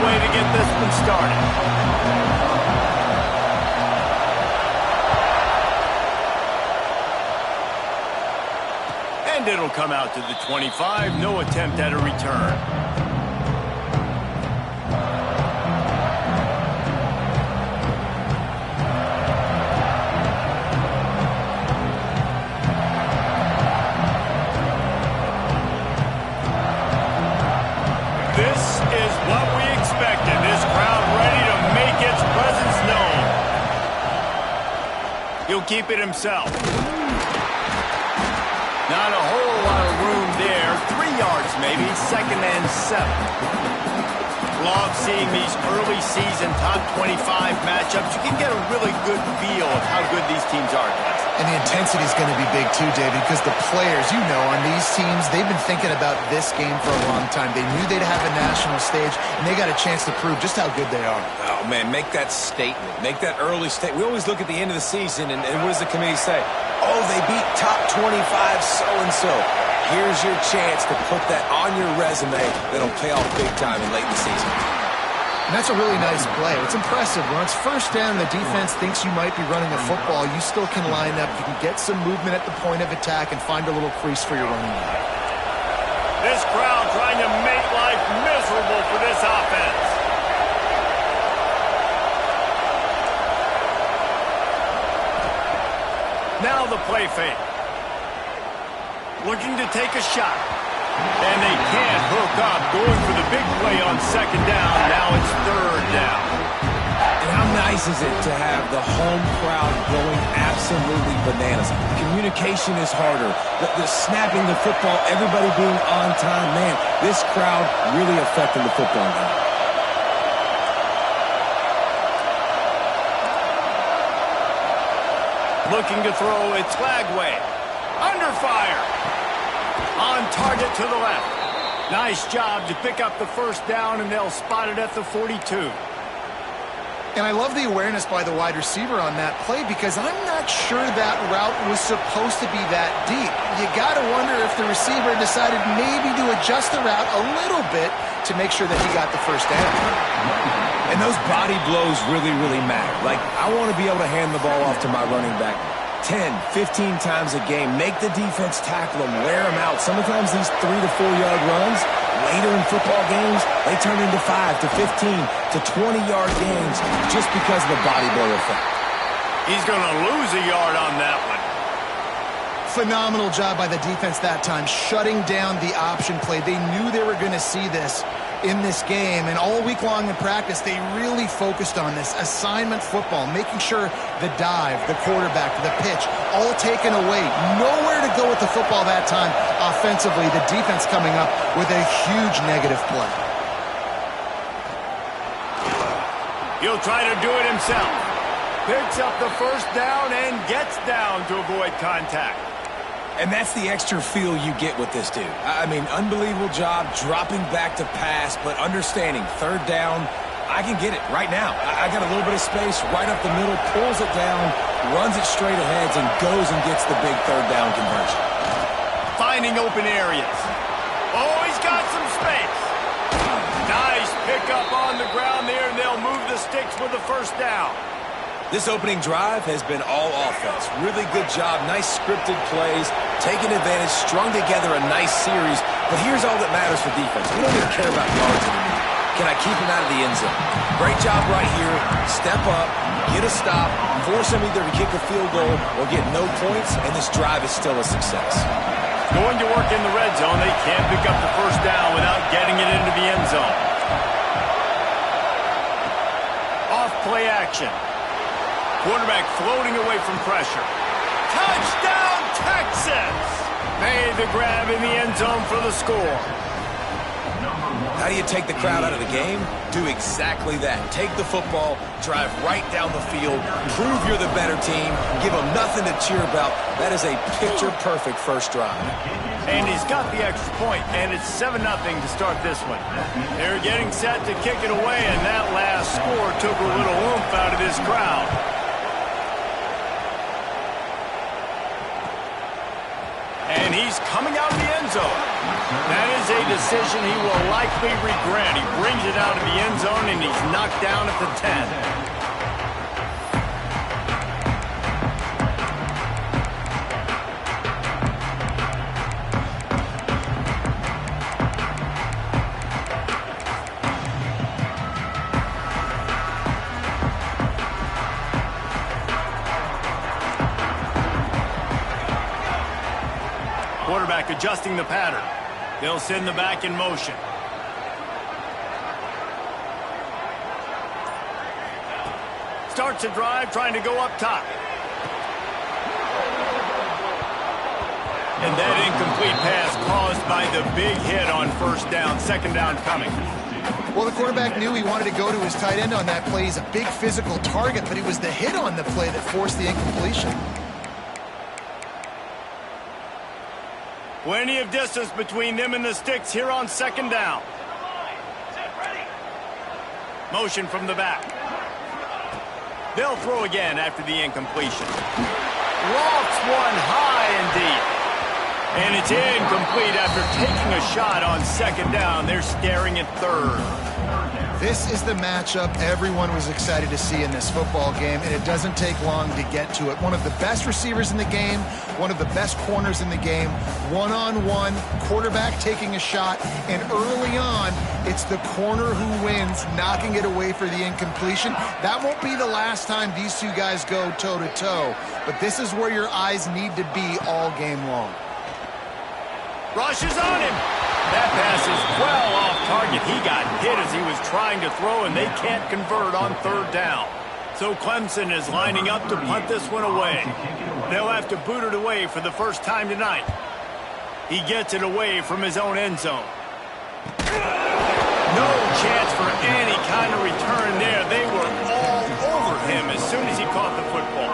way to get this one started. And it'll come out to the 25. No attempt at a return. This is what we expected. This crowd ready to make its presence known. He'll keep it himself. Not a whole lot of room there. 3 yards maybe. 2nd and 7. Love seeing these early season top 25 matchups. You can get a really good feel of how good these teams are, guys. And the intensity is going to be big too, David, because the players, you know, on these teams, they've been thinking about this game for a long time. They knew they'd have a national stage, and they got a chance to prove just how good they are. Oh, man, make that statement. Make that early statement. We always look at the end of the season, and what does the committee say? Oh, they beat top 25 so-and-so. Here's your chance to put that on your resume that'll pay off big time in late in the season. And that's a really nice play. It's impressive. When it's first down and the defense thinks you might be running a football, you still can line up. You can get some movement at the point of attack and find a little crease for your running back. This crowd trying to make life miserable for this offense. Now the play fake. Looking to take a shot. And they can't hook up. Going for the big play on 2nd down. Now it's 3rd down. And how nice is it to have the home crowd going absolutely bananas? Communication is harder. The snapping the football, everybody being on time. Man, this crowd really affecting the football game. Looking to throw, it's Flagway. Under fire. On target to the left. Nice job to pick up the 1st down, and they'll spot it at the 42. And I love the awareness by the wide receiver on that play because I'm not sure that route was supposed to be that deep. You got to wonder if the receiver decided maybe to adjust the route a little bit to make sure that he got the 1st down. And those body blows really, really matter. Like, I want to be able to hand the ball off to my running back 10, 15 times a game. Make the defense tackle them, wear them out. Sometimes these 3 to 4 yard runs, later in football games, they turn into 5 to 15 to 20 yard gains just because of the body blow effect. He's going to lose a yard on that one. Phenomenal job by the defense that time, shutting down the option play. They knew they were going to see this in this game, and all week long in practice, they really focused on this assignment football, making sure the dive, the quarterback, the pitch, all taken away. Nowhere to go with the football that time offensively. The defense coming up with a huge negative play. He'll try to do it himself. Picks up the 1st down and gets down to avoid contact. And that's the extra feel you get with this dude. I mean, unbelievable job dropping back to pass, but understanding 3rd down, I can get it right now. I got a little bit of space right up the middle, pulls it down, runs it straight ahead, and goes and gets the big 3rd down conversion. Finding open areas. Oh, he's got some space. Nice pickup on the ground there, and they'll move the sticks with the 1st down. This opening drive has been all offense. Really good job, nice scripted plays, taking advantage, strung together a nice series. But here's all that matters for defense. We don't even care about yards anymore. Can I keep him out of the end zone? Great job right here. Step up, get a stop, force him either to kick a field goal or get no points, and this drive is still a success. Going to work in the red zone. They can't pick up the 1st down without getting it into the end zone. Off play action. Quarterback floating away from pressure. Touchdown, Texas! Made the grab in the end zone for the score. How do you take the crowd out of the game? Do exactly that. Take the football, drive right down the field, prove you're the better team, give them nothing to cheer about. That is a picture-perfect 1st drive. And he's got the extra point, and it's 7-0 to start this one. They're getting set to kick it away, and that last score took a little oomph out of this crowd. And he's coming out of the end zone. That is a decision he will likely regret. He brings it out of the end zone, and he's knocked down at the 10. Quarterback adjusting the pattern. They'll send the back in motion. Starts a drive trying to go up top. And that incomplete pass caused by the big hit on first down. Second down coming. Well, the quarterback knew he wanted to go to his tight end on that play. He's a big physical target, but it was the hit on the play that forced the incompletion. Plenty of distance between them and the sticks here on second down. Motion from the back. They'll throw again after the incompletion. Lofts one high and deep. And it's incomplete after taking a shot on second down. They're staring at third. This is the matchup everyone was excited to see in this football game, and it doesn't take long to get to it. One of the best receivers in the game, one of the best corners in the game, one-on-one, quarterback taking a shot, and early on, it's the corner who wins, knocking it away for the incompletion. That won't be the last time these two guys go toe-to-toe, but this is where your eyes need to be all game long. Rushes on him. That pass is well off target. He got hit as he was trying to throw, and they can't convert on third down. So Clemson is lining up to punt this one away. They'll have to boot it away for the first time tonight. He gets it away from his own end zone. No chance for any kind of return there. They were all over him as soon as he caught the football.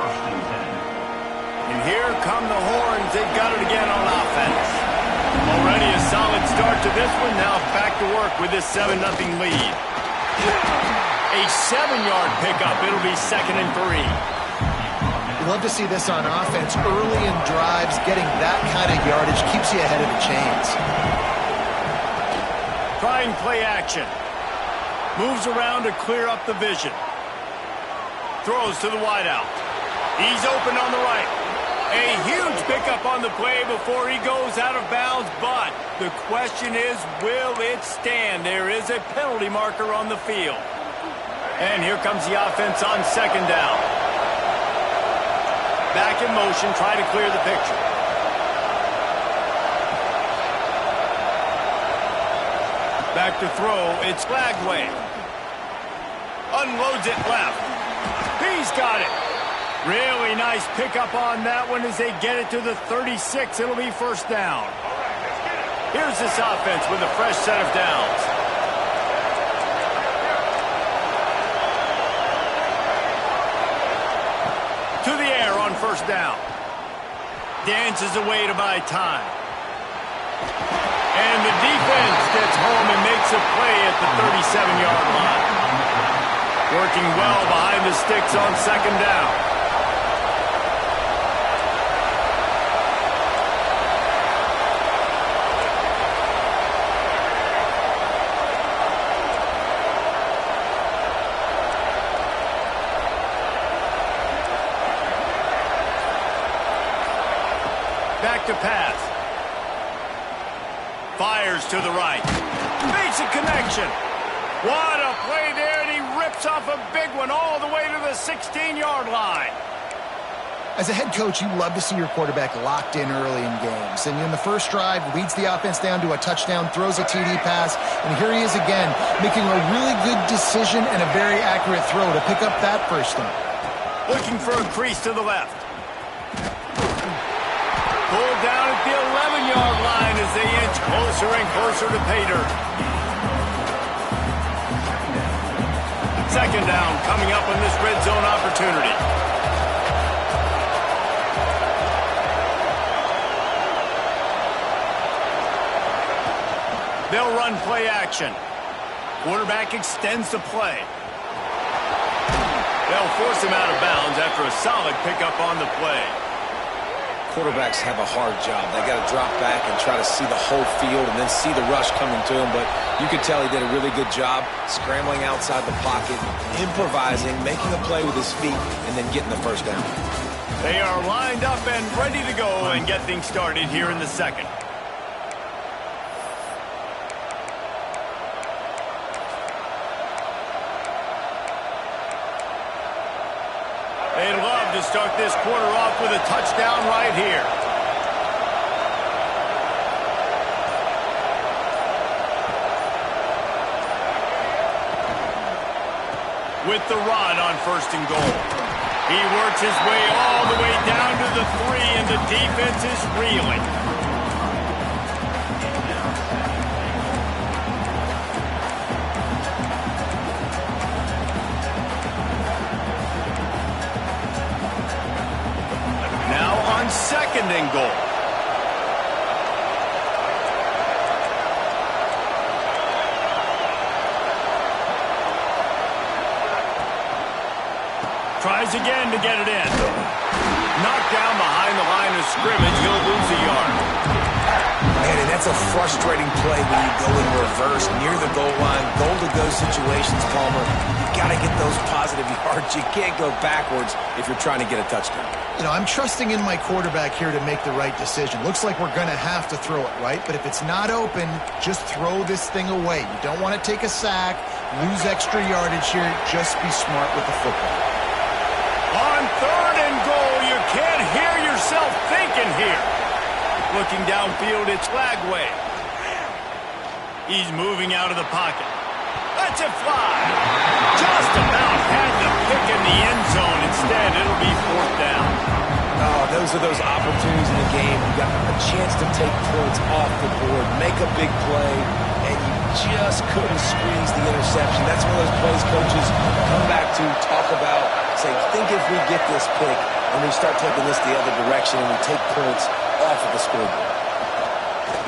And here come the horns. They've got it again on offense. Already a solid start to this one. Now back to work with this 7-0 lead. A 7-yard pickup. It'll be 2nd and 3. Love to see this on offense. Early in drives, getting that kind of yardage keeps you ahead of the chains. Trying play action. Moves around to clear up the vision. Throws to the wideout. He's open on the right. A huge pickup on the play before he goes out of bounds, but the question is, will it stand? There is a penalty marker on the field. And here comes the offense on second down. Back in motion, try to clear the picture. Back to throw, it's Flagway. Unloads it left. He's got it. Really nice pickup on that one as they get it to the 36. It'll be first down. Here's this offense with a fresh set of downs. To the air on first down. Dances away to buy time. And the defense gets home and makes a play at the 37-yard line. Working well behind the sticks on second down. Back to pass. Fires to the right. Makes a connection. What a play there, and he rips off a big one all the way to the 16-yard line. As a head coach, you love to see your quarterback locked in early in games. And in the first drive, leads the offense down to a touchdown, throws a TD pass, and here he is again, making a really good decision and a very accurate throw to pick up that first down. Looking for a crease to the left. Pulled down at the 11-yard line as they inch closer and closer to pay dirt. Second down coming up on this red zone opportunity. They'll run play action. Quarterback extends the play. They'll force him out of bounds after a solid pickup on the play. quarterbacks have a hard job. They got to drop back and try to see the whole field and then see the rush coming to him. But you could tell he did a really good job scrambling outside the pocket, improvising, making a play with his feet, and then getting the first down. They are lined up and ready to go and get things started here in the second. They'd love to start this quarter off with a touchdown right here. With the run on 1st and goal. He works his way all the way down to the 3, and the defense is reeling. Now on 2nd and goal. Tries again to get it in. Knocked down behind the line of scrimmage. He'll lose a yard. Man, and that's a frustrating play when you go in reverse near the goal line. Goal-to-go situations, Palmer. You got to get those positive yards. You can't go backwards if you're trying to get a touchdown. You know, I'm trusting in my quarterback here to make the right decision. Looks like we're going to have to throw it, right? But if it's not open, just throw this thing away. You don't want to take a sack, lose extra yardage here. Just be smart with the football. On 3rd and goal, you can't hear yourself thinking here. Looking downfield, it's Lagway. He's moving out of the pocket. Lets it fly. Just about had the pick in the end zone. Instead, it'll be 4th down. Oh, those are those opportunities in the game. You got a chance to take points off the board, make a big play, and you just couldn't squeeze the interception. That's one of those plays coaches come back to, talk about, say, think if we get this pick and we start taking this the other direction and we take points off of the scoreboard.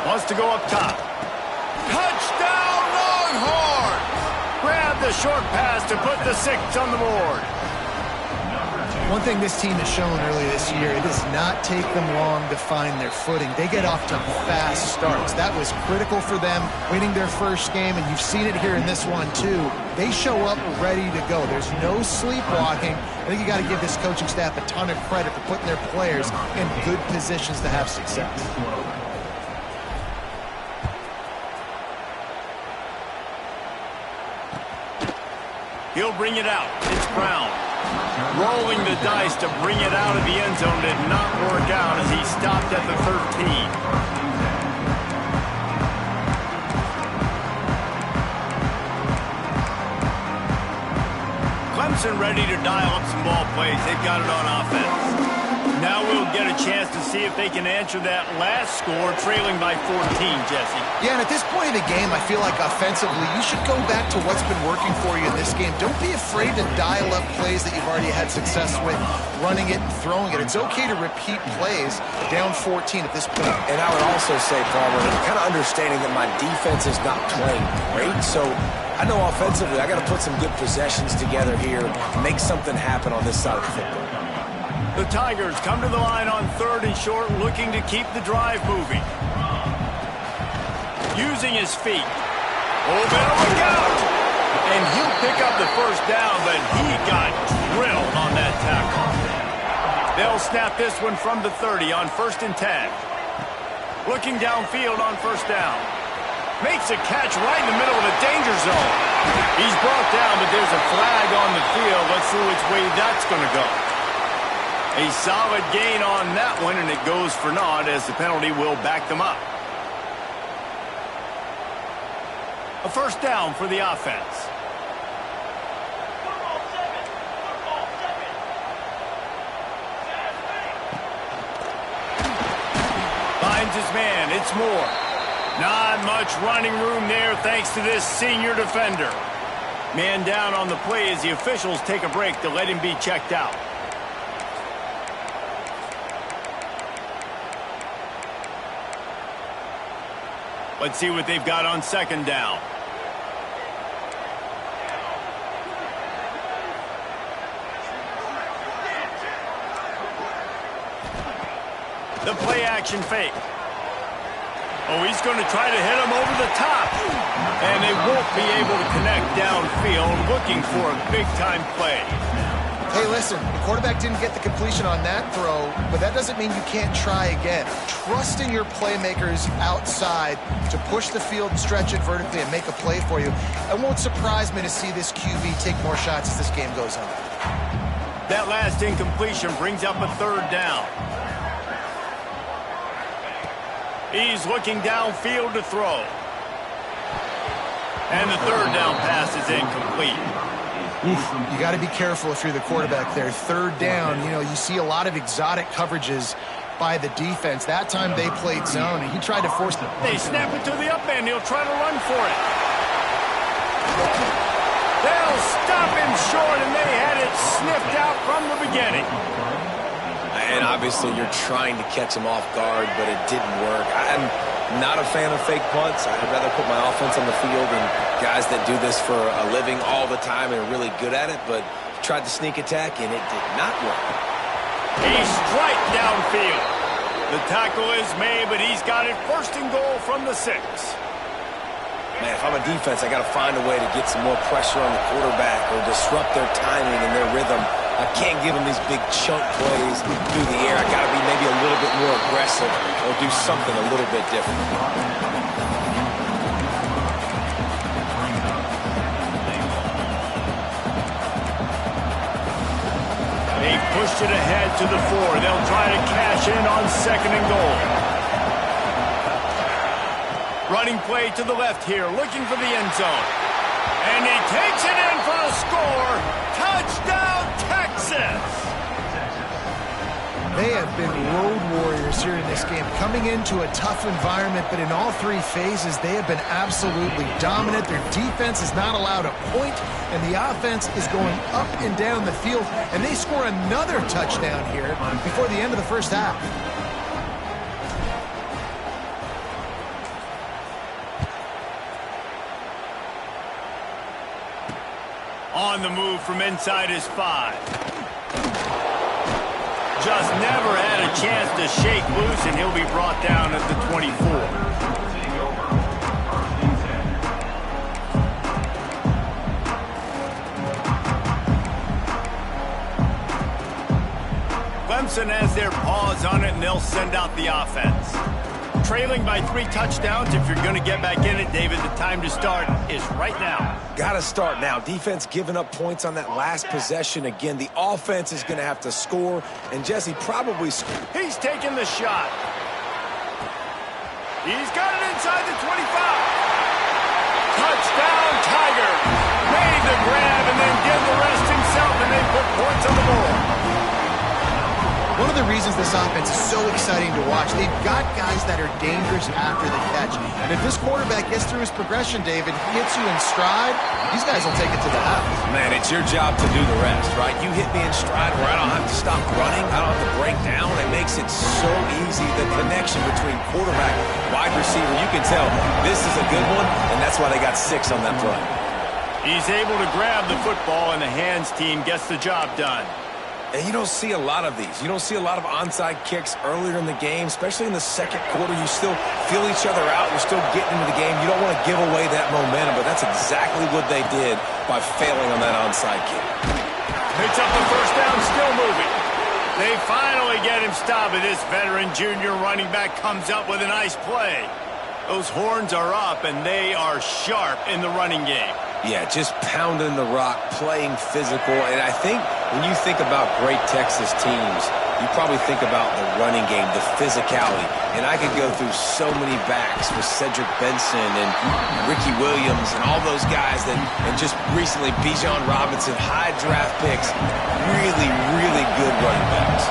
Wants to go up top. Touchdown, Longhorns! Grab the short pass to put the 6 on the board. One thing this team has shown earlier this year, it does not take them long to find their footing. They get off to fast starts. That was critical for them, winning their first game, and you've seen it here in this one too. They show up ready to go. There's no sleepwalking. I think you got to give this coaching staff a ton of credit for putting their players in good positions to have success. He'll bring it out. It's Brown. Rolling the dice to bring it out of the end zone did not work out as he stopped at the 13. Clemson ready to dial up some ball plays. They've got it on offense. Now we'll get a chance to see if they can answer that last score, trailing by 14, Jesse. Yeah, and at this point in the game, I feel like offensively, you should go back to what's been working for you in this game. Don't be afraid to dial up plays that you've already had success with, running it and throwing it. It's okay to repeat plays down 14 at this point. And I would also say, Palmer, kind of understanding that my defense is not playing great, so I know offensively I got to put some good possessions together here, make something happen on this side of the football. The Tigers come to the line on 3rd and short, looking to keep the drive moving. Using his feet. Oh, better look out! And he'll pick up the first down, but he got drilled on that tackle. They'll snap this one from the 30 on 1st and 10. Looking downfield on 1st down. Makes a catch right in the middle of the danger zone. He's brought down, but there's a flag on the field. Let's see which way that's going to go. A solid gain on that one, and it goes for naught as the penalty will back them up. A 1st down for the offense. Finds his man. It's Moore. Not much running room there thanks to this senior defender. Man down on the play as the officials take a break to let him be checked out. Let's see what they've got on 2nd down. The play action fake. Oh, he's going to try to hit him over the top. And they won't be able to connect downfield, looking for a big-time play. Hey, listen, the quarterback didn't get the completion on that throw, but that doesn't mean you can't try again. Trust in your playmakers outside to push the field and stretch it vertically and make a play for you. It won't surprise me to see this QB take more shots as this game goes on. That last incompletion brings up a 3rd down. He's looking downfield to throw. And the 3rd down pass is incomplete. You got to be careful if you're the quarterback there. 3rd down, you know, you see a lot of exotic coverages by the defense. That time they played zone, and he tried to force them. They snap it to the up end. He'll try to run for it. They'll stop him short, and they had it sniffed out from the beginning. And obviously you're trying to catch him off guard, but it didn't work. I'm not a fan of fake punts. I'd rather put my offense on the field than guys that do this for a living all the time and are really good at it, but tried to sneak attack, and it did not work. He's strike downfield. The tackle is made, but he's got it 1st and goal from the 6. Man, if I'm a defense, I got to find a way to get some more pressure on the quarterback or disrupt their timing and their rhythm. I can't give them these big chunk plays through the air. I got to be maybe a little bit more aggressive or do something a little bit different. They pushed it ahead to the 4. They'll try to cash in on 2nd and goal. Running play to the left here, looking for the end zone. And he takes it in for a score. Touchdown, Texas! They have been road warriors here in this game, coming into a tough environment, but in all 3 phases, they have been absolutely dominant. Their defense is not allowed a point, and the offense is going up and down the field, and they score another touchdown here before the end of the 1st half. On the move from inside his 5. Just never had a chance to shake loose, and he'll be brought down at the 24. Clemson has their paws on it, and they'll send out the offense. Trailing by 3 touchdowns. If you're going to get back in it, David, the time to start is right now. Got to start now. Defense giving up points on that last possession. Again, the offense is going to have to score, and Jesse probably... He's taking the shot. He's got it inside the 25. Touchdown, Tigers. Made the grab and then did the rest himself, and they put points on the board. One of the reasons this offense is so exciting to watch, they've got guys that are dangerous after the catch. And if this quarterback gets through his progression, David, hits you in stride, these guys will take it to the house. Man, it's your job to do the rest, right? You hit me in stride where I don't have to stop running. I don't have to break down. It makes it so easy. The connection between quarterback, wide receiver, you can tell this is a good one, and that's why they got 6 on that play. He's able to grab the football, and the hands team gets the job done. And you don't see a lot of these. You don't see a lot of onside kicks earlier in the game, especially in the 2nd quarter. You still feel each other out. You're still getting into the game. You don't want to give away that momentum, but that's exactly what they did by failing on that onside kick. Picks up the 1st down, still moving. They finally get him stopped, and this veteran junior running back comes up with a nice play. Those horns are up, and they are sharp in the running game. Yeah, just pounding the rock, playing physical. And I think when you think about great Texas teams, you probably think about the running game, the physicality. And I could go through so many backs with Cedric Benson and Ricky Williams and all those guys that, and just recently Bijan Robinson, high draft picks, really, really good running backs.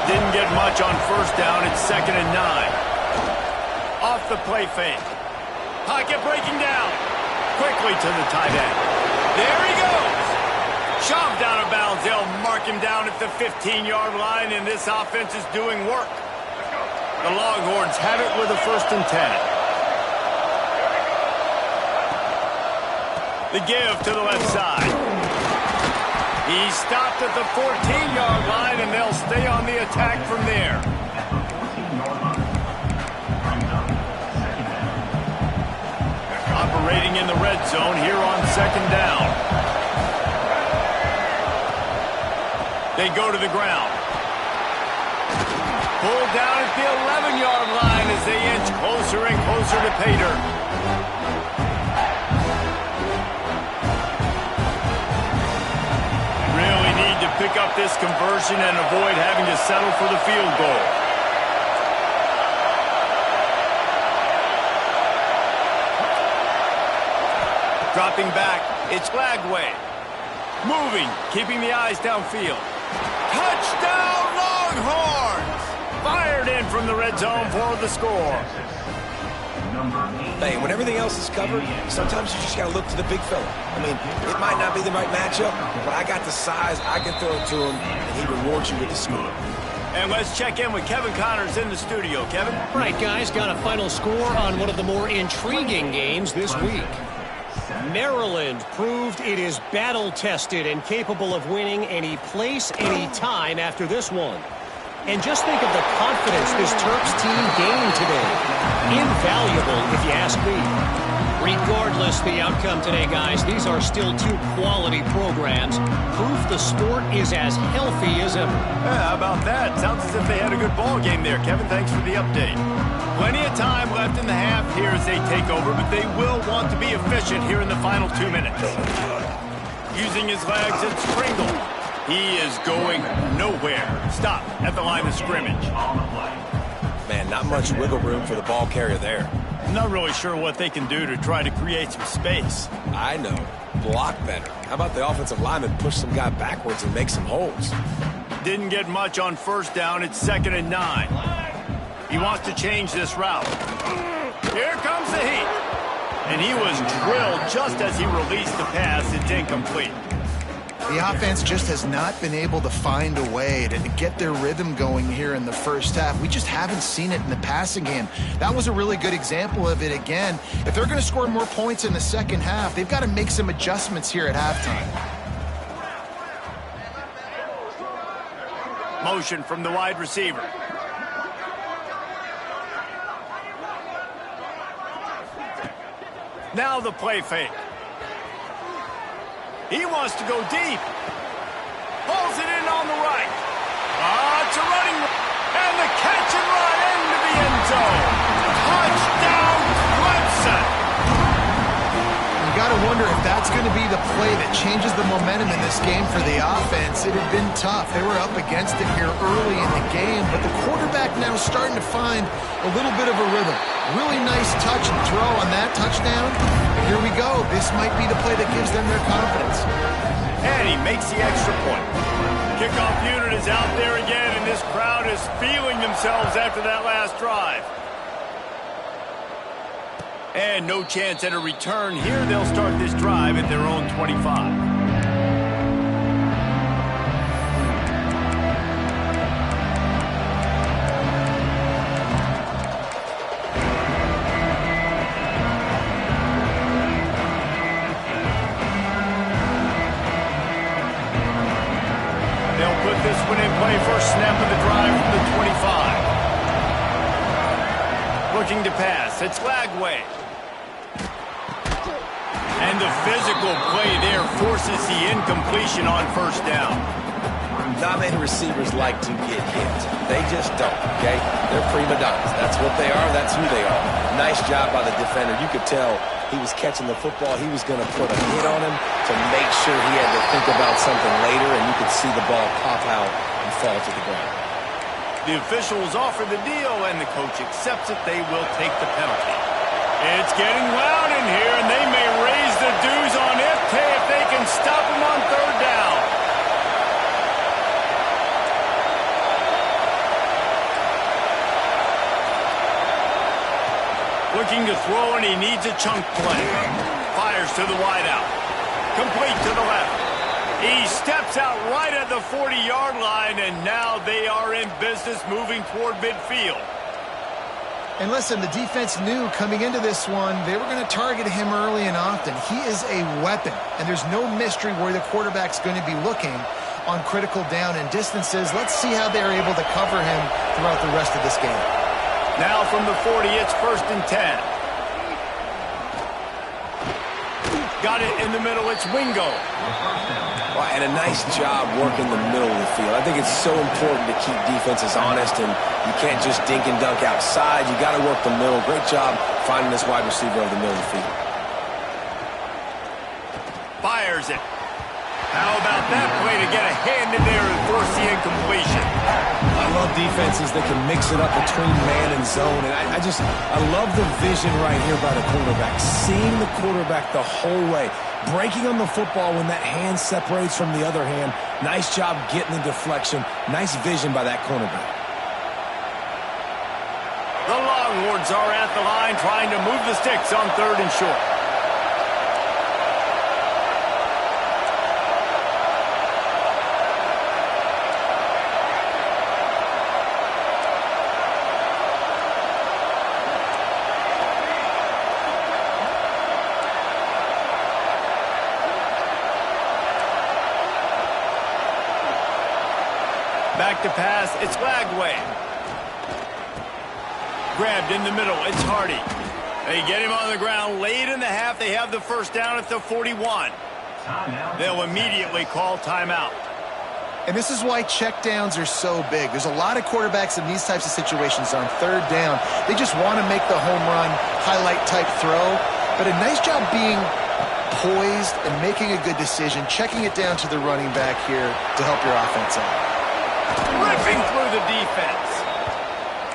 Didn't get much on 1st down. It's 2nd and 9. Off the play fake. Pocket breaking down. Quickly to the tight end. There he goes. Shoved out of bounds. They'll mark him down at the 15-yard line, and this offense is doing work. The Longhorns have it with a 1st and 10. The give to the left side. He stopped at the 14-yard line, and they'll stay on the attack from there. operating in the red zone here on second down. They go to the ground. Pulled down at the 11-yard line as they inch closer and closer to pay dirt. Really need to pick up this conversion and avoid having to settle for the field goal. Dropping back, it's Lagway. Moving, keeping the eyes downfield. Touchdown, Longhorns! Fired in from the red zone for the score. Hey, when everything else is covered, sometimes you just got to look to the big fella. I mean, it might not be the right matchup, but I got the size, I can throw it to him, and he rewards you with the score. And let's check in with Kevin Connors in the studio. Kevin? All right, guys, got a final score on one of the more intriguing games this week. Maryland proved it is battle-tested and capable of winning any place, any time after this one. And just think of the confidence this Terps team gained today. Invaluable, if you ask me. Regardless the outcome today, guys, these are still two quality programs. Proof the sport is as healthy as ever. Yeah, how about that? Sounds as if they had a good ball game there. Kevin, thanks for the update. Plenty of time left in the half here as they take over, but they will want to be efficient here in the final 2 minutes. Using his legs, it's Pringle. He is going nowhere. Stop at the line of scrimmage. Man, not much wiggle room for the ball carrier there. I'm not really sure what they can do to try to create some space. I know. Block better. How about the offensive lineman push some guy backwards and make some holes? Didn't get much on first down. It's 2nd and 9. He wants to change this route. Here comes the heat. And he was drilled just as he released the pass. It's incomplete. The offense just has not been able to find a way to get their rhythm going here in the first half. We just haven't seen it in the passing game. That was a really good example of it again. If they're going to score more points in the second half, they've got to make some adjustments here at halftime. Motion from the wide receiver. Now the play fake. He wants to go deep. Pulls it in on the right. It's a running. And the catch and run into the end zone. Touchdown, Clemson. You got to wonder if that's going to be the play that changes the momentum in this game for the offense. It had been tough. They were up against it here early in the game, but the quarterback now starting to find a little bit of a rhythm. Really nice touch and throw on that touchdown. Here we go. This might be the play that gives them their confidence. And he makes the extra point. Kickoff unit is out there again, and this crowd is feeling themselves after that last drive. And no chance at a return here. They'll start this drive at their own 25. This one in play, first snap of the drive from the 25. Looking to pass, it's Lagway. And the physical play there forces the incompletion on first down. Not many receivers like to get hit. They just don't, okay? They're prima donnas. That's what they are. That's who they are. Nice job by the defender. You could tell he was catching the football. He was going to put a hit on him to make sure he had to think about something later, and you could see the ball pop out and fall to the ground. The officials offer the deal, and the coach accepts it. They will take the penalty. It's getting loud in here, and they may raise the dues on FK if they can stop him on third down. Looking to throw, and he needs a chunk play. Fires to the wideout. Complete to the left. He steps out right at the 40-yard line, and now they are in business moving toward midfield. And listen, the defense knew coming into this one, they were going to target him early and often. He is a weapon, and there's no mystery where the quarterback's going to be looking on critical down and distances. Let's see how they're able to cover him throughout the rest of this game. Now from the 40, it's 1st and 10. In the middle, it's Wingo. Well, and a nice job working the middle of the field. I think it's so important to keep defenses honest, and you can't just dink and dunk outside. You got to work the middle. Great job finding this wide receiver over the middle of the field. Fires it. How about that play to get a hand in there and force the incompletion? I love defenses that can mix it up between man and zone, and I love the vision right here by the quarterback, seeing the quarterback the whole way, breaking on the football when that hand separates from the other hand. Nice job getting the deflection. Nice vision by that cornerback. The Longhorns are at the line trying to move the sticks on 3rd and short. Back to pass, it's Lagway. Grabbed in the middle, it's Hardy. They get him on the ground late in the half. They have the first down at the 41. They'll immediately call timeout. And this is why checkdowns are so big. There's a lot of quarterbacks in these types of situations on 3rd down. They just want to make the home run, highlight-type throw. But a nice job being poised and making a good decision, checking it down to the running back here to help your offense out. Ripping through the defense.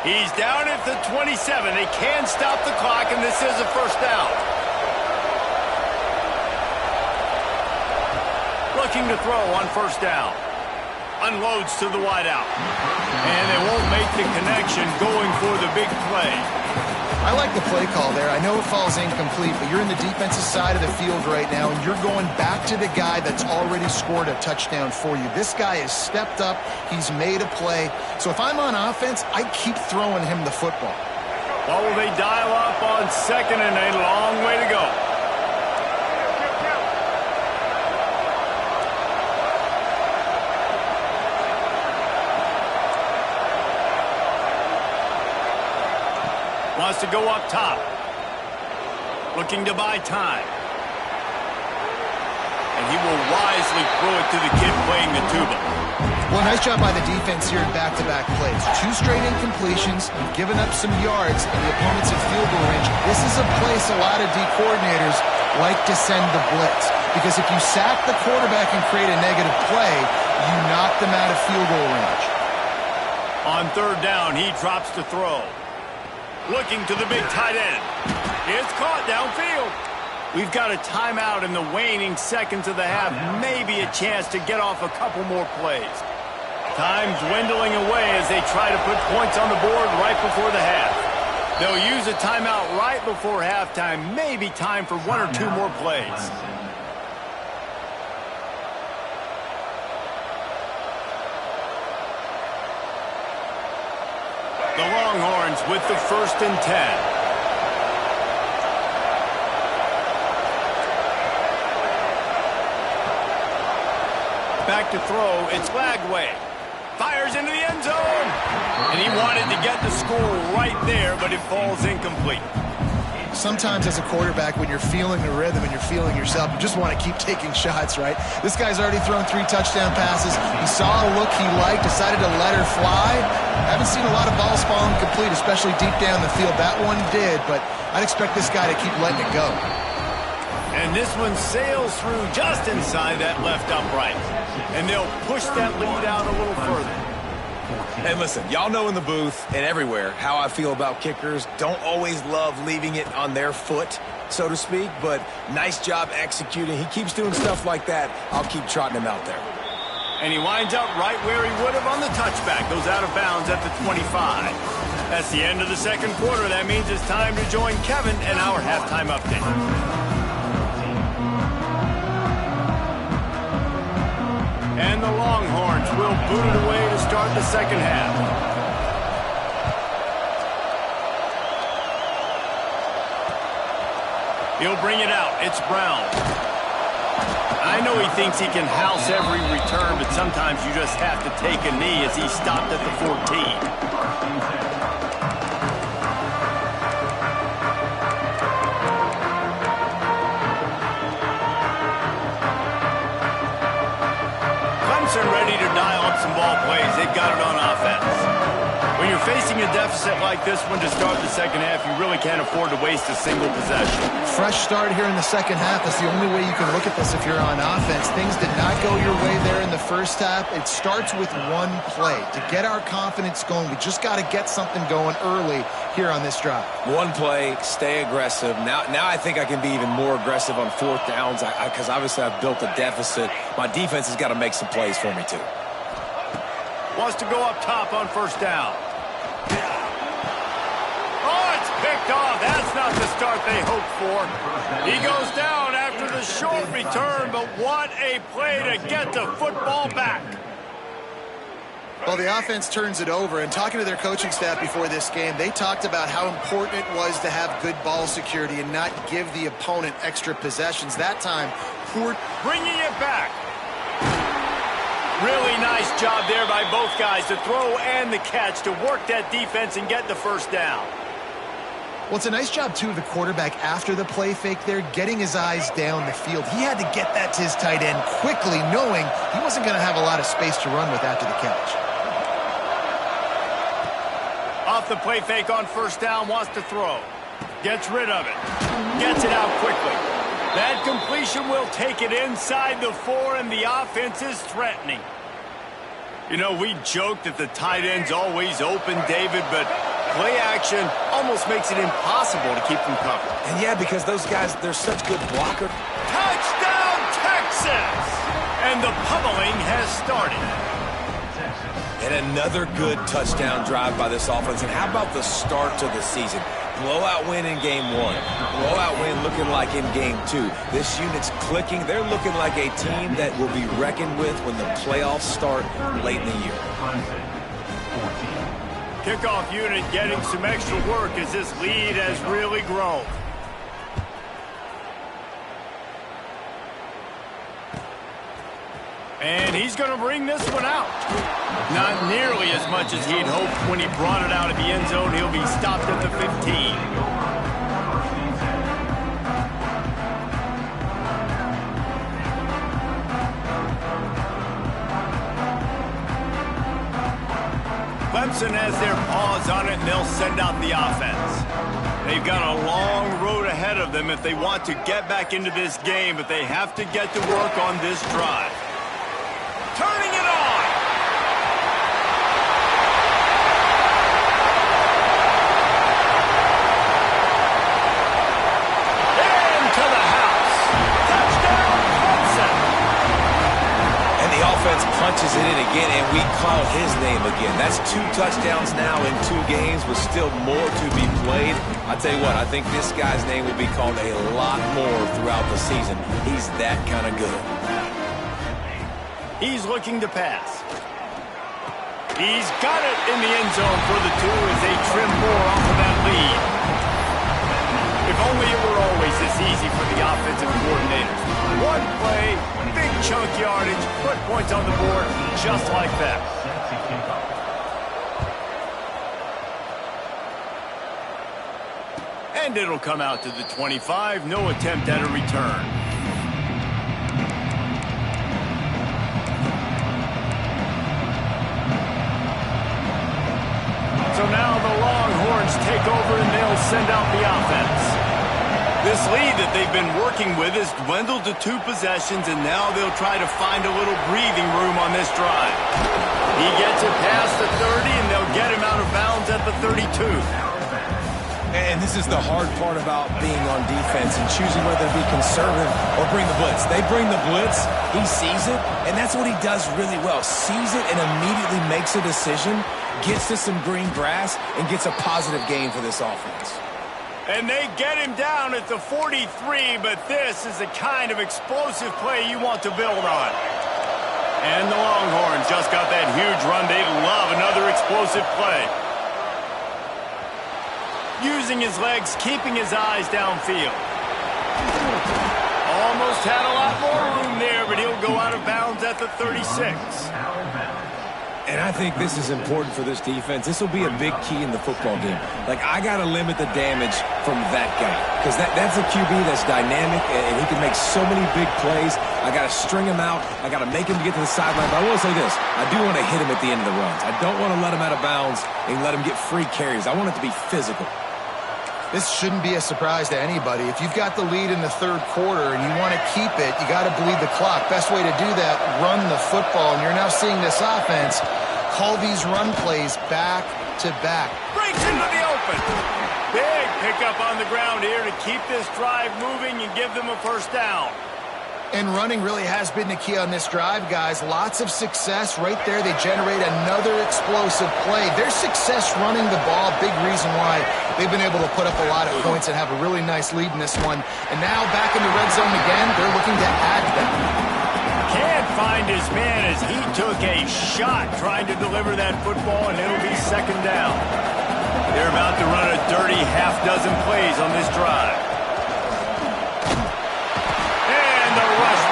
He's down at the 27. They can stop the clock, and this is a first down. Looking to throw on first down. Unloads to the wideout. And they won't make the connection going for the big play. I like the play call there. I know it falls incomplete, but you're in the defensive side of the field right now, and you're going back to the guy that's already scored a touchdown for you. This guy has stepped up. He's made a play. So if I'm on offense, I keep throwing him the football. Well, will they dial up on 2nd and a long way to go? Wants to go up top. Looking to buy time. And he will wisely throw it to the kid playing the tuba. Well, nice job by the defense here in back-to-back plays. 2 straight incompletions. You've given up some yards, and the opponent's in field goal range. This is a place a lot of D coordinators like to send the blitz. Because if you sack the quarterback and create a negative play, you knock them out of field goal range. On 3rd down, he drops to throw. Looking to the big tight end. It's caught downfield. We've got a timeout in the waning seconds of the half. Maybe a chance to get off a couple more plays. Time dwindling away as they try to put points on the board right before the half. They'll use a timeout right before halftime. Maybe time for 1 or 2 more plays. The Longhorns with the 1st and 10. Back to throw, it's Lagway. Fires into the end zone. And he wanted to get the score right there, but it falls incomplete. Sometimes as a quarterback, when you're feeling the rhythm and you're feeling yourself, you just want to keep taking shots, right? This guy's already thrown 3 touchdown passes. He saw a look he liked, decided to let her fly. Haven't seen a lot of balls falling complete, especially deep down the field. That one did, but I'd expect this guy to keep letting it go. And this one sails through just inside that left upright. And they'll push that lead out a little further. And listen, y'all know in the booth and everywhere how I feel about kickers. Don't always love leaving it on their foot, so to speak, but nice job executing. He keeps doing stuff like that. I'll keep trotting him out there. And he winds up right where he would have on the touchback. Goes out of bounds at the 25. That's the end of the 2nd quarter. That means it's time to join Kevin and our halftime update. And the Longhorns will boot it away to start the 2nd half. He'll bring it out. It's Brown. I know he thinks he can house every return, but sometimes you just have to take a knee as he stopped at the 14. Clemson ready to dial up some ball plays. They've got it on offense. When you're facing a deficit like this one to start the second half, you really can't afford to waste a single possession. Fresh start here in the second half. That's the only way you can look at this if you're on offense. Things did not go your way there in the first half. It starts with one play. To get our confidence going, we just got to get something going early here on this drive. One play, stay aggressive. Now I think I can be even more aggressive on fourth downs because obviously I've built a deficit. My defense has got to make some plays for me too. Wants to go up top on first down. Oh, it's picked off. That's not the start they hoped for. He goes down after the short return, but what a play to get the football back. Well, the offense turns it over, and talking to their coaching staff before this game, they talked about how important it was to have good ball security and not give the opponent extra possessions. That time, bringing it back. Really nice job there by both guys, the throw and the catch, to work that defense and get the first down. Well, it's a nice job, too, of the quarterback after the play fake there, getting his eyes down the field. He had to get that to his tight end quickly, knowing he wasn't going to have a lot of space to run with after the catch. Off the play fake on first down, wants to throw. Gets rid of it. Gets it out quickly. That completion will take it inside the 4, and the offense is threatening. You know, we joke that the tight end's always open, David, but play action almost makes it impossible to keep them covered. And yeah, because those guys, they're such good blockers. Touchdown, Texas! And the pummeling has started. And another good touchdown drive by this offense. And how about the start to the season? Blowout win in game 1. Blowout win looking like in game 2. This unit's clicking. They're looking like a team that will be reckoned with when the playoffs start late in the year. Kickoff unit getting some extra work as this lead has really grown. And he's going to bring this one out. Not nearly as much as he'd hoped when he brought it out of the end zone. He'll be stopped at the 15. Clemson has their paws on it, and they'll send out the offense. They've got a long road ahead of them if they want to get back into this game, but they have to get to work on this drive. Turning it on. Into the house. Touchdown, Clemson. And the offense punches it in again, and we call his name again. That's 2 touchdowns now in 2 games with still more to be played. I tell you what, I think this guy's name will be called a lot more throughout the season. He's that kind of good. He's looking to pass. He's got it in the end zone for the 2 as they trim more off of that lead. If only it were always this easy for the offensive coordinators. One play, big chunk yardage, put points on the board just like that. And it'll come out to the 25. No attempt at a return. So now the Longhorns take over and they'll send out the offense. This lead that they've been working with has dwindled to 2 possessions, and now they'll try to find a little breathing room on this drive. He gets it past the 30, and they'll get him out of bounds at the 32. And this is the hard part about being on defense and choosing whether to be conservative or bring the blitz. They bring the blitz, he sees it, and that's what he does really well. Sees it and immediately makes a decision, gets to some green grass, and gets a positive gain for this offense. And they get him down at the 43, but this is the kind of explosive play you want to build on. And the Longhorns just got that huge run. They love another explosive play. Using his legs, keeping his eyes downfield. Almost had a lot more room there, but he'll go out of bounds at the 36. And I think this is important for this defense. This will be a big key in the football game. Like, I got to limit the damage from that guy because that's a QB that's dynamic, and he can make so many big plays. I got to string him out. I got to make him get to the sideline. But I will say this. I do want to hit him at the end of the runs. I don't want to let him out of bounds and let him get free carries. I want it to be physical. This shouldn't be a surprise to anybody. If you've got the lead in the third quarter and you want to keep it, you got to bleed the clock. Best way to do that, run the football. And you're now seeing this offense call these run plays back to back. Breaks into the open. Big pickup on the ground here to keep this drive moving and give them a first down. And running really has been the key on this drive, guys. Lots of success right there. They generate another explosive play. Their success running the ball, big reason why they've been able to put up a lot of points and have a really nice lead in this one. And now back in the red zone again, they're looking to add them. Can't find his man as he took a shot trying to deliver that football, and it'll be second down. They're about to run a dirty half-dozen plays on this drive.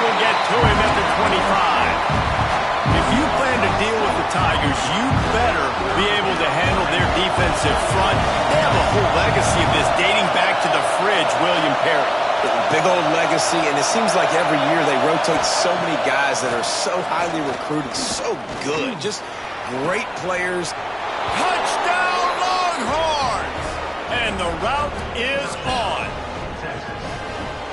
Will get to him at the 25. If you plan to deal with the Tigers, you better be able to handle their defensive front. They have a whole legacy of this dating back to the fridge, William Perry. Big old legacy, and it seems like every year they rotate so many guys that are so highly recruited, so good, just great players. Touchdown, Longhorns! And the route is on.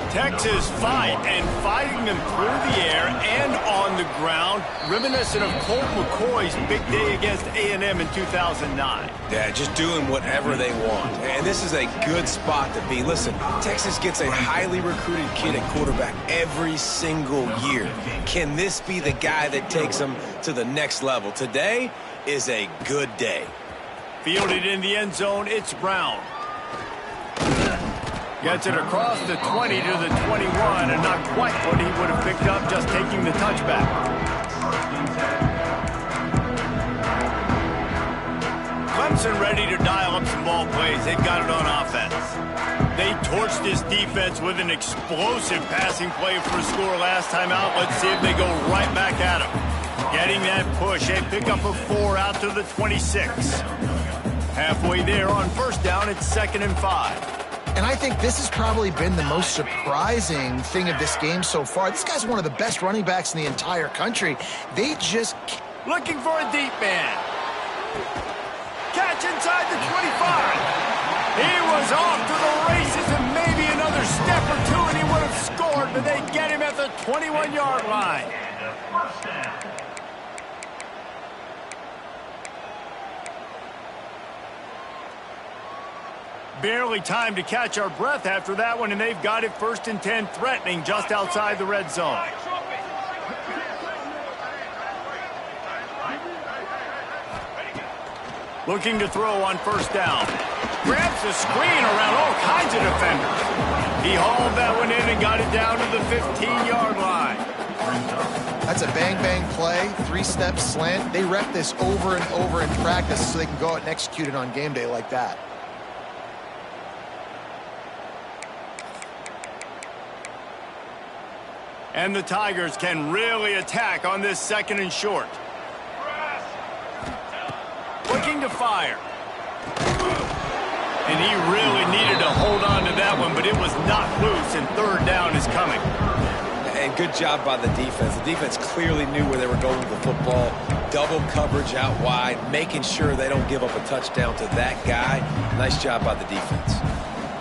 Texas fighting them through the air and on the ground, reminiscent of Colt McCoy's big day against A&M in 2009. Yeah, just doing whatever they want. And this is a good spot to be. Listen, Texas gets a highly recruited kid at quarterback every single year. Can this be the guy that takes them to the next level? Today is a good day. Fielded in the end zone, it's Brown. Gets it across the 20 to the 21, and not quite what he would have picked up just taking the touchback. Clemson ready to dial up some ball plays. They've got it on offense. They torched this defense with an explosive passing play for a score last time out. Let's see if they go right back at him. Getting that push, a pickup of 4 out to the 26. Halfway there on first down, it's 2nd and 5. And I think this has probably been the most surprising thing of this game so far. This guy's one of the best running backs in the entire country. They just... Looking for a deep man. Catch inside the 25. He was off to the races and maybe another step or two and he would have scored, but they get him at the 21-yard line. Barely time to catch our breath after that one, and they've got it 1st and 10, threatening just outside the red zone. Looking to throw on first down. Grabs the screen around all kinds of defenders. He hauled that one in and got it down to the 15-yard line. That's a bang-bang play, 3-step slant. They rep this over and over in practice so they can go out and execute it on game day like that. And the Tigers can really attack on this 2nd and short. Looking to fire. And he really needed to hold on to that one, but it was not loose, and 3rd down is coming. And good job by the defense. The defense clearly knew where they were going with the football. Double coverage out wide, making sure they don't give up a touchdown to that guy. Nice job by the defense.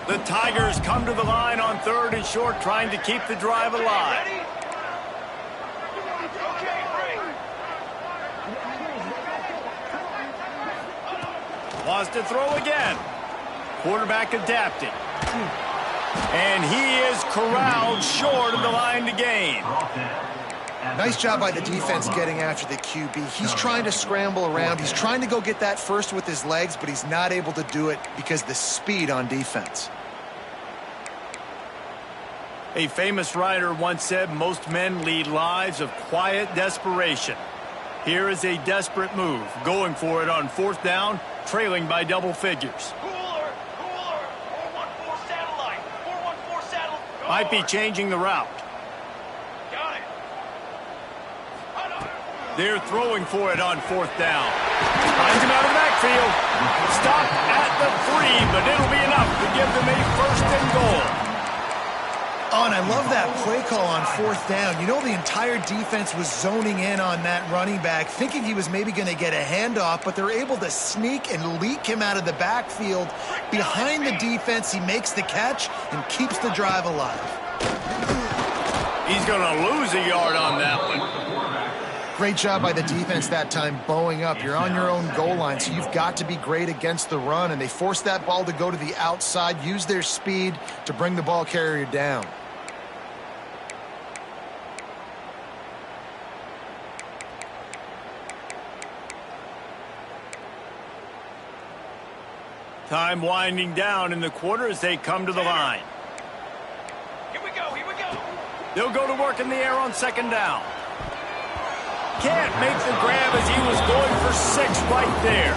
The Tigers come to the line on 3rd and short, trying to keep the drive alive. Wants to throw again. Quarterback adapting. And he is corralled short of the line to gain. Nice job by the defense getting after the QB. He's trying to scramble around. He's trying to go get that first with his legs, but he's not able to do it because of the speed on defense. A famous writer once said, most men lead lives of quiet desperation. Here is a desperate move, going for it on 4th down, trailing by double figures. Cooler, 414 satellite, 414 satellite. Might be changing the route. Got it. They're throwing for it on 4th down. Finds him out of the backfield. Stop at the 3, but it'll be enough to give them a 1st and goal. Oh, and I love that play call on 4th down. You know, the entire defense was zoning in on that running back, thinking he was maybe going to get a handoff, but they're able to sneak and leak him out of the backfield. Behind the defense, he makes the catch and keeps the drive alive. He's going to lose a yard on that one. Great job by the defense that time, bowing up. You're on your own goal line, so you've got to be great against the run, and they forced that ball to go to the outside, use their speed to bring the ball carrier down. Time winding down in the quarter as they come to the line. Here we go, here we go. They'll go to work in the air on 2nd down. Can't make the grab as he was going for 6 right there.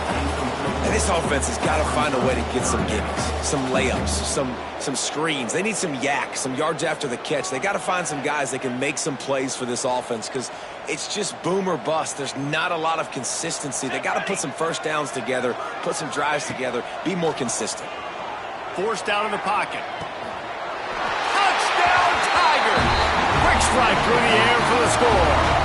And this offense has got to find a way to get some gimmies, some layups, some screens. They need some yak, some yards after the catch. They got to find some guys that can make some plays for this offense because it's just boom or bust. There's not a lot of consistency. They got to put some 1st downs together, put some drives together, be more consistent. Forced out of the pocket. Touchdown, Tigers! Quick strike through the air for the score.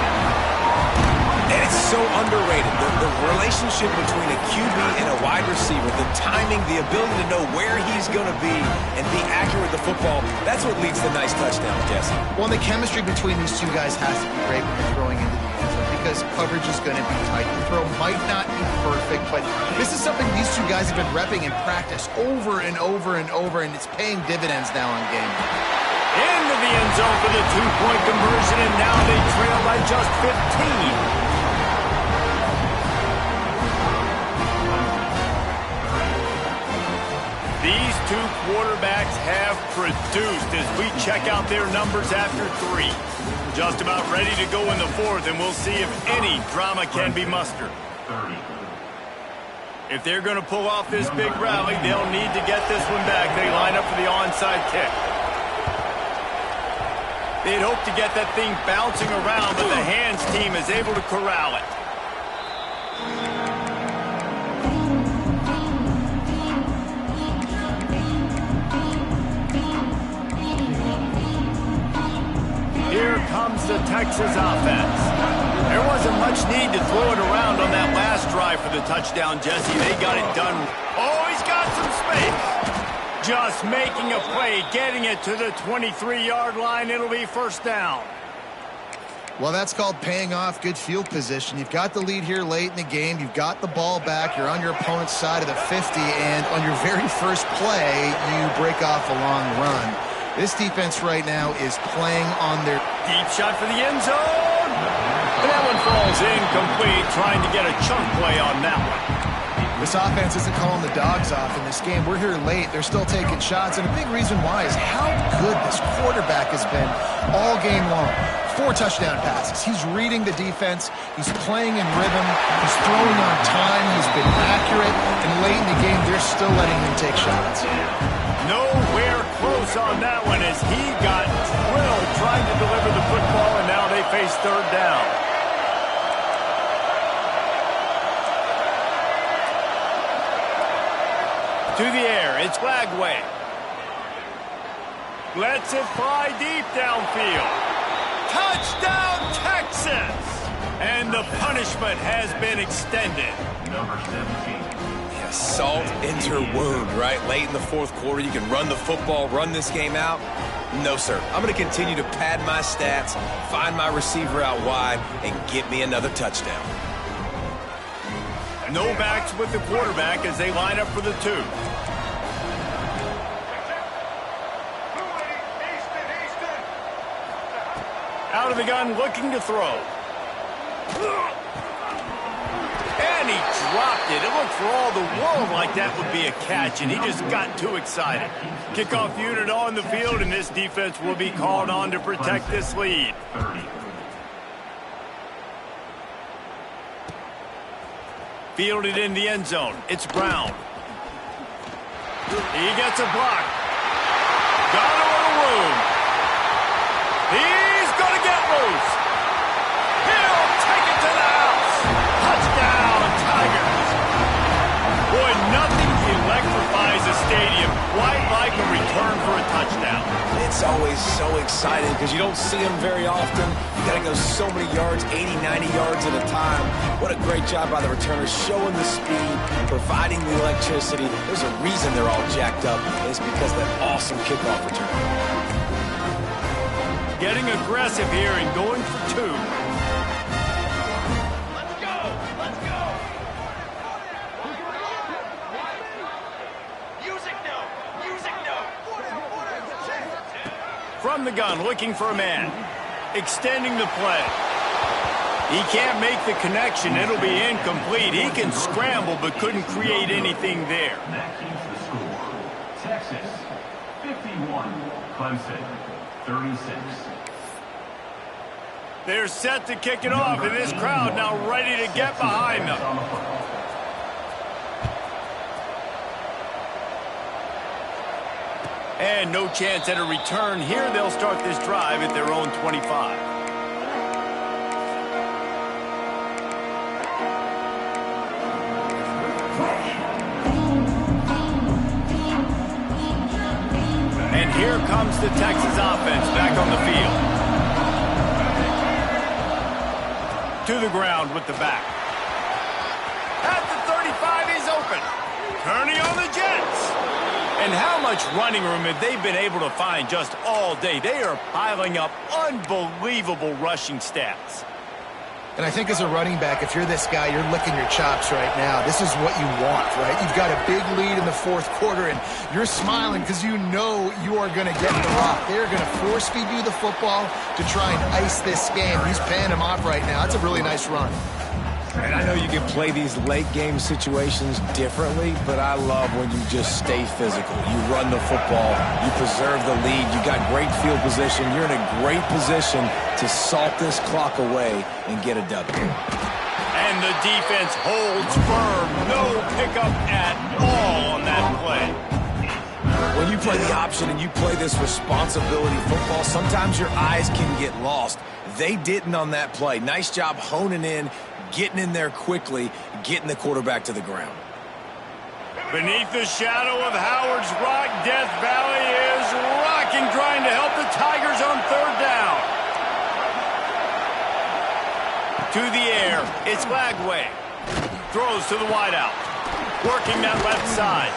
And it's so underrated, the relationship between a QB and a wide receiver, the timing, the ability to know where he's going to be and be accurate with the football, that's what leads to nice touchdowns, Jesse. Well, the chemistry between these two guys has to be great when you're throwing into the end zone because coverage is going to be tight. The throw might not be perfect, but this is something these two guys have been repping in practice over and over and over, and it's paying dividends now on game day. Into the end zone for the 2-point conversion, and now they trail by just 15. These two quarterbacks have produced as we check out their numbers after 3. Just about ready to go in the 4th, and we'll see if any drama can be mustered. If they're going to pull off this big rally, they'll need to get this one back. They line up for the onside kick. They'd hope to get that thing bouncing around, but the hands team is able to corral it. Here comes the Texas offense. There wasn't much need to throw it around on that last drive for the touchdown, Jesse. They got it done. Oh, he's got some space. Just making a play, getting it to the 23-yard line. It'll be 1st down. Well, that's called paying off good field position. You've got the lead here late in the game. You've got the ball back. You're on your opponent's side of the 50, and on your very first play, you break off a long run. This defense right now is playing on their... Deep shot for the end zone. And that one falls incomplete, trying to get a chunk play on that one. This offense isn't calling the dogs off in this game. We're here late. They're still taking shots, and a big reason why is how good this quarterback has been all game long. 4 touchdown passes. He's reading the defense. He's playing in rhythm. He's throwing on time. He's been accurate. And late in the game, they're still letting him take shots. Nowhere close on that one as he got drilled trying to deliver the football, and now they face 3rd down. To the air, it's Flagway. Lets it fly deep downfield. Touchdown, Texas! And the punishment has been extended. Number 17. Yeah, salt into wound, right? Late in the 4th quarter, you can run the football, run this game out. No, sir. I'm going to continue to pad my stats, find my receiver out wide, and get me another touchdown. No backs with the quarterback as they line up for the 2. Out of the gun, looking to throw. And he dropped it. It looked for all the world like that would be a catch, and he just got too excited. Kickoff unit on the field, and this defense will be called on to protect this lead. Fielded in the end zone. It's Brown. He gets a block. Got a little room. He's going to get loose. He'll take it to the It's always so exciting because you don't see them very often. You got to go so many yards, 80, 90 yards at a time. What a great job by the returners, showing the speed, providing the electricity. There's a reason they're all jacked up, and it's because of that awesome kickoff return. Getting aggressive here and going for two. Let's go! Let's go! Music note! Music note! From the gun, looking for a man. Extending the play. He can't make the connection. It'll be incomplete. He can scramble, but couldn't create anything there. That keeps the score. Texas, 51. Clemson, 36. They're set to kick it off, and this crowd now ready to get behind them. And no chance at a return here. They'll start this drive at their own 25. And here comes the Texas offense back on the field. To the ground with the back. At the 35, he's open. Turning on the Jets. And how much running room have they been able to find just all day? They are piling up unbelievable rushing stats. And I think as a running back, if you're this guy, you're licking your chops right now. This is what you want, right? You've got a big lead in the fourth quarter, and you're smiling because you know you are going to get the rock. They're going to force-feed you the football to try and ice this game. He's paying him off right now. That's a really nice run. And I know you can play these late-game situations differently, but I love when you just stay physical. You run the football. You preserve the lead. You got great field position. You're in a great position to salt this clock away and get a W. And the defense holds firm. No pickup at all on that play. When you play the option and you play this responsibility football, sometimes your eyes can get lost. They didn't on that play. Nice job honing in, getting in there quickly, getting the quarterback to the ground. Beneath the shadow of Howard's Rock, Death Valley is rocking, trying to help the Tigers on third down. To the air, it's Lagway. Throws to the wideout. Working that left side.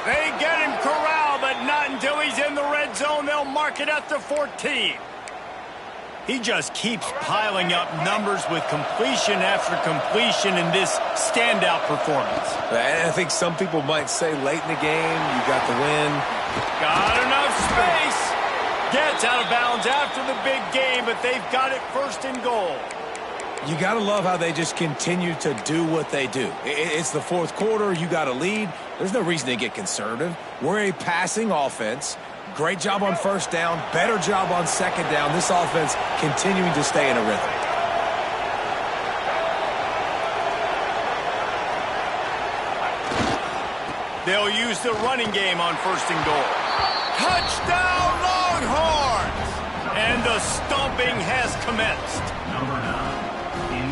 They get him corralled, but not until he's in the red zone. They'll mark it at the 14. He just keeps piling up numbers with completion after completion in this standout performance. And I think some people might say late in the game, you got the win. Got enough space. Gets out of bounds after the big game, but they've got it first and goal. You got to love how they just continue to do what they do. It's the fourth quarter. You got a lead. There's no reason to get conservative. We're a passing offense. Great job on first down. Better job on second down. This offense continuing to stay in a rhythm. They'll use the running game on first and goal. Touchdown, Longhorns! And the stomping has commenced.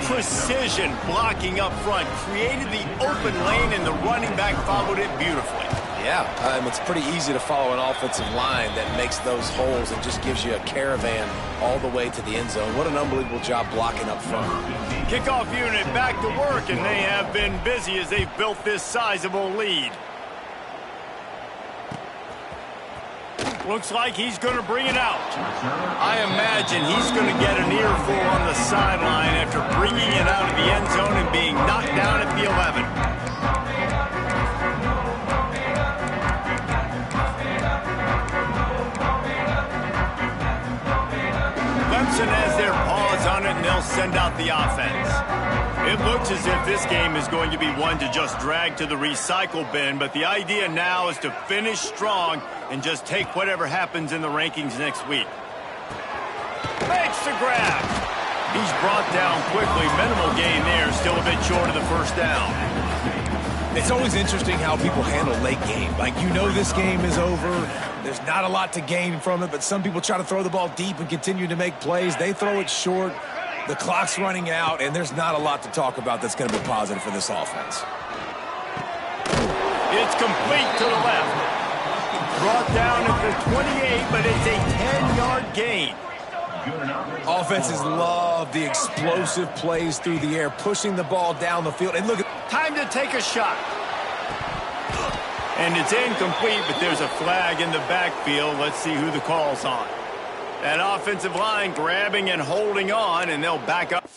Precision blocking up front created the open lane, and the running back followed it beautifully. Yeah, it's pretty easy to follow an offensive line that makes those holes and just gives you a caravan all the way to the end zone. What an unbelievable job blocking up front. Kickoff unit back to work, and they have been busy as they've built this sizable lead. Looks like he's going to bring it out. I imagine he's going to get an earful on the sideline after bringing it out of the end zone and being knocked down at the 11. Clemson has their paws on it, and they'll send out the offense. It looks as if this game is going to be one to just drag to the recycle bin, but the idea now is to finish strong and just take whatever happens in the rankings next week. Makes the grab. He's brought down quickly. Minimal gain there, still a bit short of the first down. It's always interesting how people handle late game. Like, you know this game is over. There's not a lot to gain from it, but some people try to throw the ball deep and continue to make plays. They throw it short. The clock's running out, and there's not a lot to talk about that's going to be positive for this offense. It's complete to the left. Brought down at the 28, but it's a 10-yard gain. Offenses love the explosive plays through the air, pushing the ball down the field. And look at... Time to take a shot. And it's incomplete, but there's a flag in the backfield. Let's see who the call's on. That offensive line grabbing and holding on, and they'll back up.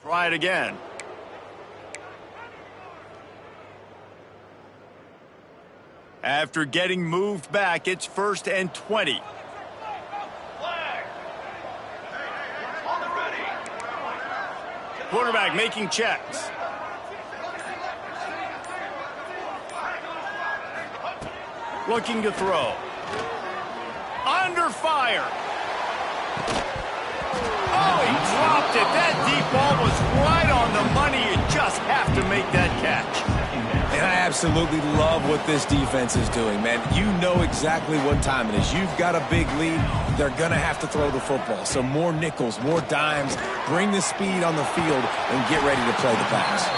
Try it again. After getting moved back, it's 1st and 20. Quarterback making checks. Looking to throw. Under fire. Oh, he dropped it. That deep ball was right on the money. You just have to make that catch. And I absolutely love what this defense is doing, man. You know exactly what time it is. You've got a big lead. They're going to have to throw the football. So more nickels, more dimes. Bring the speed on the field and get ready to play the pass.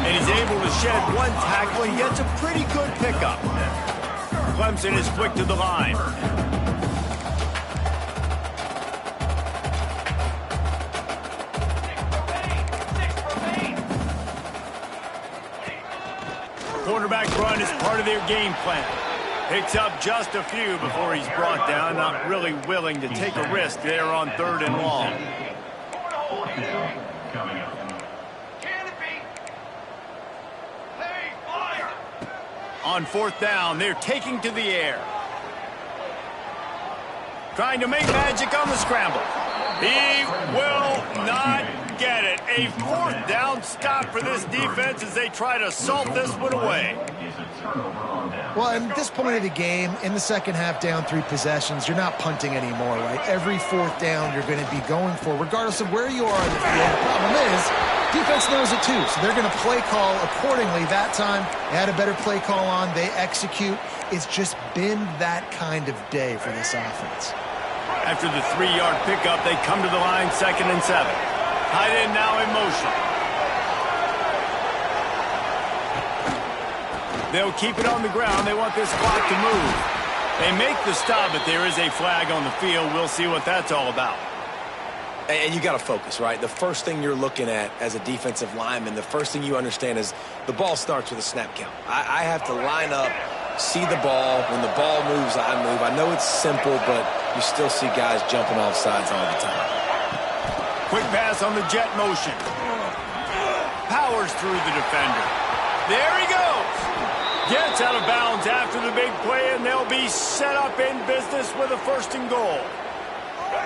And he's able to shed one tackle and gets a pretty good pickup. Clemson is quick to the line. Quarterback run is part of their game plan. Picks up just a few before he's brought down. Not really willing to take a risk there on 3rd and long. On 4th down, they're taking to the air. Trying to make magic on the scramble. He will not get it. A 4th down stop for this defense as they try to salt this one away. Well, at this point of the game, in the second half, down 3 possessions, you're not punting anymore, right? Every 4th down you're going to be going for, regardless of where you are on the field. The problem is, defense knows it too, so they're going to play call accordingly. That time, they had a better play call on. They execute. It's just been that kind of day for this offense. After the 3-yard pickup, they come to the line, 2nd and 7. Tight end now in motion. They'll keep it on the ground. They want this clock to move. They make the stop, but there is a flag on the field. We'll see what that's all about. And you got to focus, right? The first thing you're looking at as a defensive lineman, the first thing you understand is the ball starts with a snap count. I have to line up, see the ball. When the ball moves, I move. I know it's simple, but you still see guys jumping off sides all the time. Quick pass on the jet motion. Powers through the defender. There he goes. Gets out of bounds after the big play, and they'll be set up in business with a 1st and goal.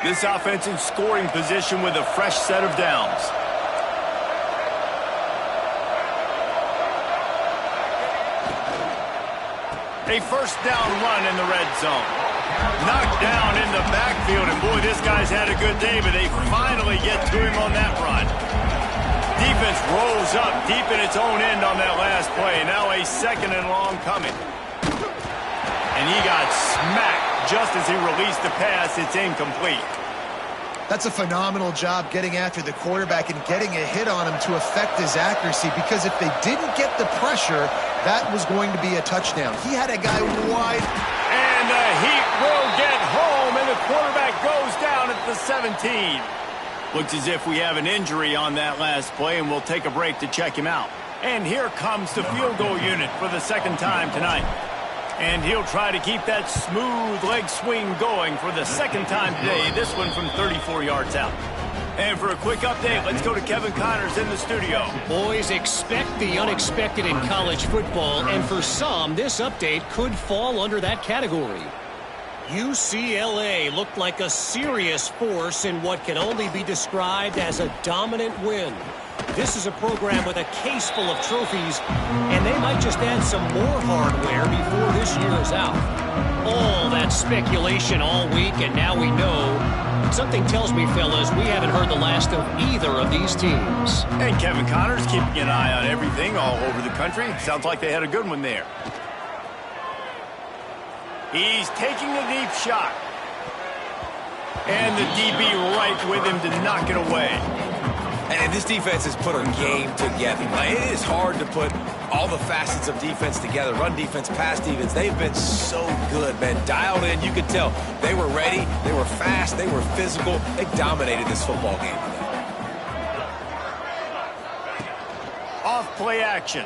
This offense in scoring position with a fresh set of downs. A first down run in the red zone. Knocked down in the backfield, and boy, this guy's had a good day, but they finally get to him on that run. Defense rolls up deep in its own end on that last play. Now a second and long coming. And he got smacked just as he released the pass. It's incomplete. That's a phenomenal job getting after the quarterback and getting a hit on him to affect his accuracy, because if they didn't get the pressure, that was going to be a touchdown. He had a guy wide. And the Heat will get home, and the quarterback goes down at the 17. Looks as if we have an injury on that last play, and we'll take a break to check him out. And here comes the field goal unit for the second time tonight. And he'll try to keep that smooth leg swing going for the second time today, this one from 34 yards out. And for a quick update, let's go to Kevin Connors in the studio. Boys, expect the unexpected in college football, and for some, this update could fall under that category. UCLA looked like a serious force in what can only be described as a dominant win. This is a program with a case full of trophies, and they might just add some more hardware before this year is out. All that speculation all week, and now we know. Something tells me, fellas, we haven't heard the last of either of these teams. And Kevin Connors keeping an eye on everything all over the country. Sounds like they had a good one there. He's taking a deep shot. And the DB right with him to knock it away. And this defense has put a game together. Like, it is hard to put all the facets of defense together. Run defense, pass defense. They've been so good, man. Dialed in. You could tell they were ready. They were fast. They were physical. They dominated this football game today. Off play action.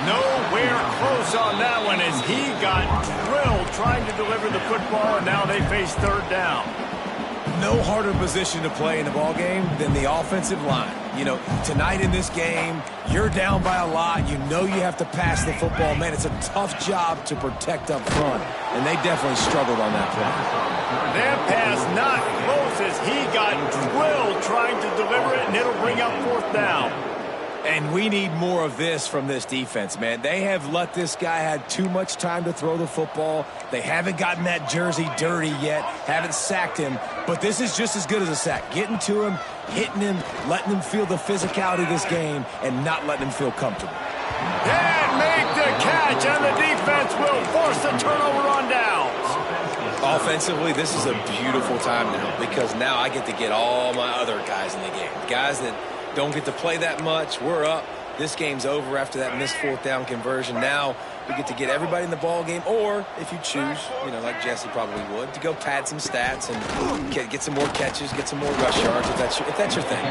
Nowhere close on that one as he got drilled trying to deliver the football, and now they face third down. No harder position to play in the ball game than the offensive line. You know, tonight in this game, you're down by a lot. You know you have to pass the football. Man, it's a tough job to protect up front, and they definitely struggled on that play. That pass not close as he got drilled trying to deliver it, and it'll bring up fourth down. And we need more of this from this defense, man. They have let this guy have too much time to throw the football. They haven't gotten that jersey dirty yet, haven't sacked him. But this is just as good as a sack. Getting to him, hitting him, letting him feel the physicality of this game, and not letting him feel comfortable. And make the catch, and the defense will force the turnover on downs. Offensively, this is a beautiful time now, because now I get to get all my other guys in the game. Guys that don't get to play that much. We're up. This game's over after that missed fourth down conversion. Now we get to get everybody in the ball game, or if you choose, you know, like Jesse probably would, to go pad some stats and get some more catches, get some more rush yards if that's your thing.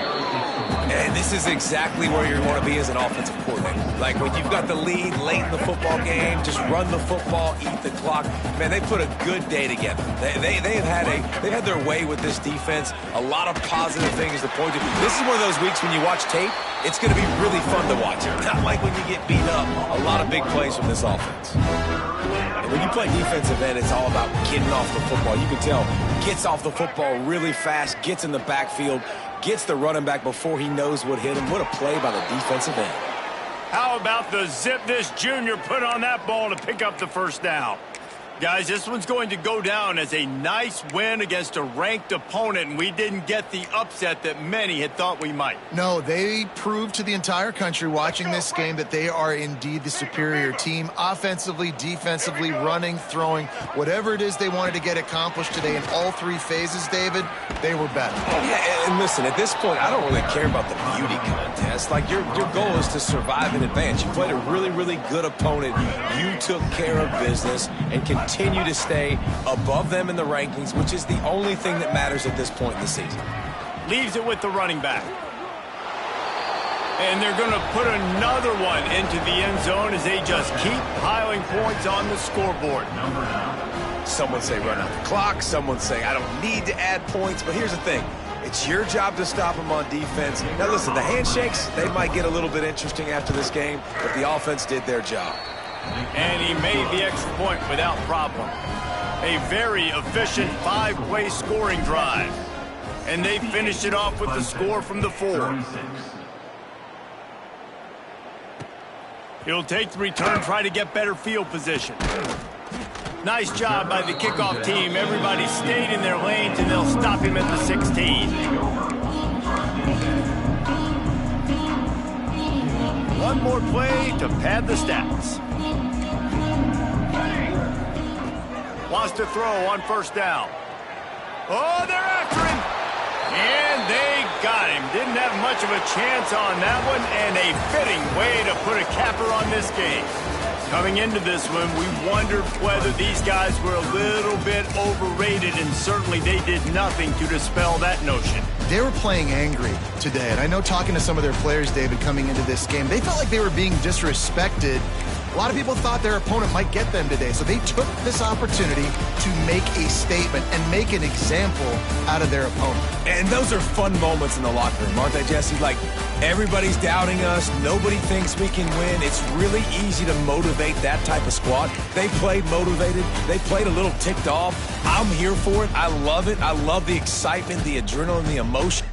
And this is exactly where you want to be as an offensive coordinator. Like when you've got the lead late in the football game, just run the football, eat the clock. Man, they put a good day together. They've had their way with this defense. A lot of positive things to point to. This is one of those weeks when you watch tape, it's going to be really fun to watch. Not like when you get beat up. A lot of big plays from this offense. And when you play defensive end, it's all about getting off the football. You can tell, gets off the football really fast, gets in the backfield, gets the running back before he knows what hit him. What a play by the defensive end. How about the zip this junior put on that ball to pick up the first down? Guys, this one's going to go down as a nice win against a ranked opponent, and we didn't get the upset that many had thought we might. No, they proved to the entire country watching this game that they are indeed the superior team. Offensively, defensively, running, throwing, whatever it is they wanted to get accomplished today in all three phases, David, they were better. Yeah, and listen, at this point, I don't really care about the beauty contest. Like, your goal is to survive in advance. You played a really, really good opponent. You took care of business and continue to stay above them in the rankings, which is the only thing that matters at this point in the season. Leaves it with the running back. And they're going to put another one into the end zone as they just keep piling points on the scoreboard. Someone say run out the clock. Someone say I don't need to add points. But here's the thing. It's your job to stop them on defense. Now listen, the handshakes, they might get a little bit interesting after this game, but the offense did their job. And he made the extra point without problem. A very efficient five-play scoring drive. And they finished it off with the score from the 4. He'll take the return, try to get better field position. Nice job by the kickoff team. Everybody stayed in their lanes, and they'll stop him at the 16. One more play to pad the stats. Wants to throw on first down. Oh, they're after him. And they got him. Didn't have much of a chance on that one, and a fitting way to put a capper on this game. Coming into this one, we wondered whether these guys were a little bit overrated, and certainly they did nothing to dispel that notion. They were playing angry today, and I know talking to some of their players, David, coming into this game, they felt like they were being disrespected. A lot of people thought their opponent might get them today, so they took this opportunity to make a statement and make an example out of their opponent. And those are fun moments in the locker room, aren't they, Jesse? Like, everybody's doubting us. Nobody thinks we can win. It's really easy to motivate that type of squad. They played motivated. They played a little ticked off. I'm here for it. I love it. I love the excitement, the adrenaline, the emotion.